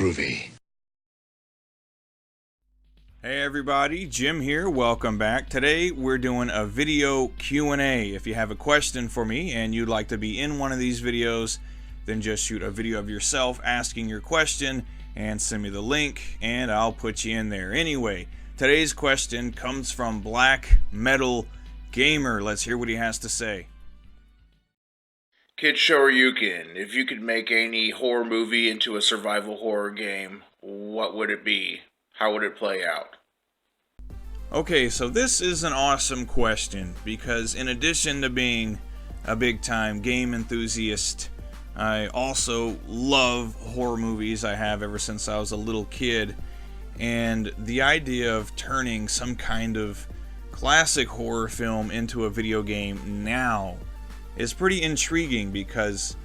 groovy. Hey everybody, Jim here. Welcome back. Today we're doing a video Q&A. If you have a question for me and you'd like to be in one of these videos, then just shoot a video of yourself asking your question and send me the link and I'll put you in there. Anyway, today's question comes from Black Metal Gamer. Let's hear what he has to say. KidShoryuken, if you could make any horror movie into a survival horror game, what would it be? How would it play out? Okay, so this is an awesome question because in addition to being a big-time game enthusiast, I also love horror movies. I have ever since I was a little kid, and the idea of turning some kind of classic horror film into a video game now is pretty intriguing because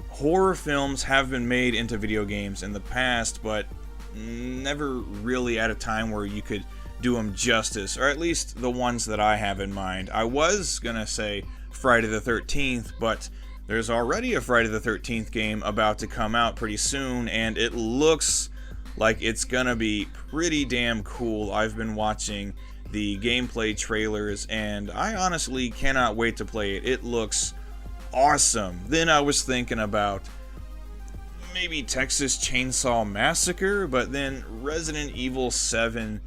horror films have been made into video games in the past, but never really at a time where you could do them justice, or at least the ones that I have in mind. I was gonna say Friday the 13th, but there's already a Friday the 13th game about to come out pretty soon, and it looks like it's gonna be pretty damn cool. I've been watching the gameplay trailers, and I honestly cannot wait to play it. It looks awesome. Then I was thinking about maybe Texas Chainsaw Massacre, but then Resident Evil 7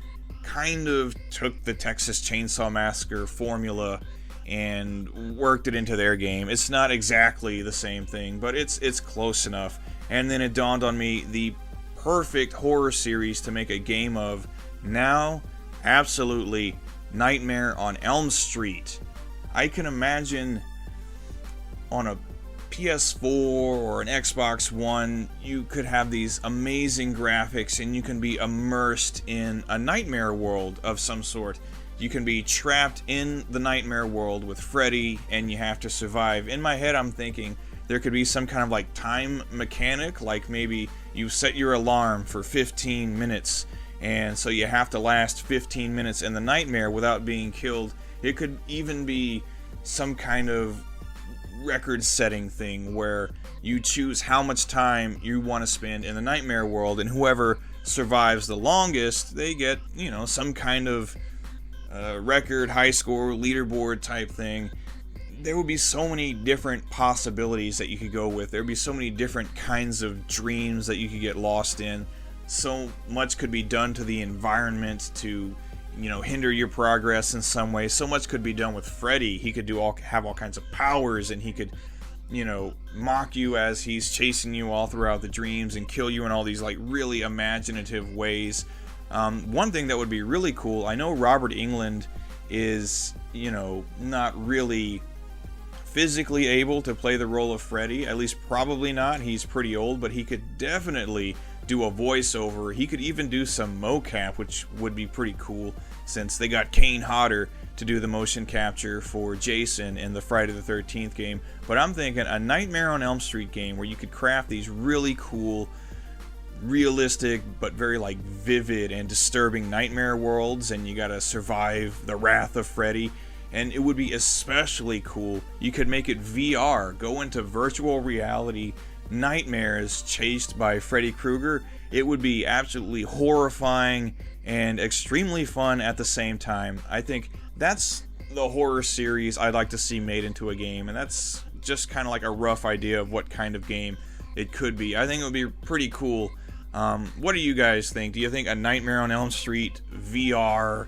kind of took the Texas Chainsaw Massacre formula and worked it into their game. It's not exactly the same thing, but it's close enough. And then it dawned on me, the perfect horror series to make a game of now, absolutely, Nightmare on Elm Street. I can imagine on a PS4 or an Xbox One, you could have these amazing graphics and you can be immersed in a nightmare world of some sort. You can be trapped in the nightmare world with Freddy and you have to survive. In my head, I'm thinking there could be some kind of like time mechanic, like maybe you set your alarm for 15 minutes and so you have to last 15 minutes in the nightmare without being killed. It could even be some kind of record-setting thing where you choose how much time you want to spend in the nightmare world, and whoever survives the longest, they get, you know, some kind of record, high score, leaderboard type thing. There would be so many different possibilities that you could go with. There would be so many different kinds of dreams that you could get lost in. So much could be done to the environment to, you know, hinder your progress in some way. So much could be done with Freddy. He could have all kinds of powers, and he could, you know, mock you as he's chasing you all throughout the dreams and kill you in all these like really imaginative ways. One thing that would be really cool, I know Robert Englund is, you know, not really physically able to play the role of Freddy, at least probably not. He's pretty old, but he could definitely do a voiceover. He could even do some mocap, which would be pretty cool since they got Kane Hodder to do the motion capture for Jason in the Friday the 13th game. But I'm thinking a Nightmare on Elm Street game where you could craft these really cool, realistic, but very like vivid and disturbing nightmare worlds, and you gotta survive the wrath of Freddy. And it would be especially cool. You could make it VR, go into virtual reality nightmares chased by Freddy Krueger. It would be absolutely horrifying and extremely fun at the same time. I think that's the horror series I'd like to see made into a game, and that's just kind of like a rough idea of what kind of game it could be. I think it would be pretty cool. What do you guys think? Do you think a Nightmare on Elm Street VR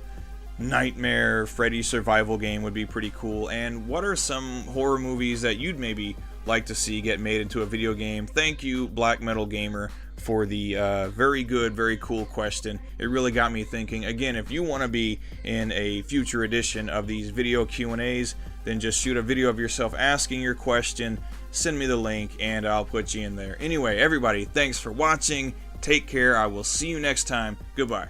Nightmare Freddy survival game would be pretty cool? And what are some horror movies that you'd maybe like to see get made into a video game? Thank you, Black Metal Gamer, for the very good, very cool question. It really got me thinking. Again, if you want to be in a future edition of these video Q&As, then just shoot a video of yourself asking your question, send me the link, and I'll put you in there. Anyway, everybody, thanks for watching. Take care. I will see you next time. Goodbye.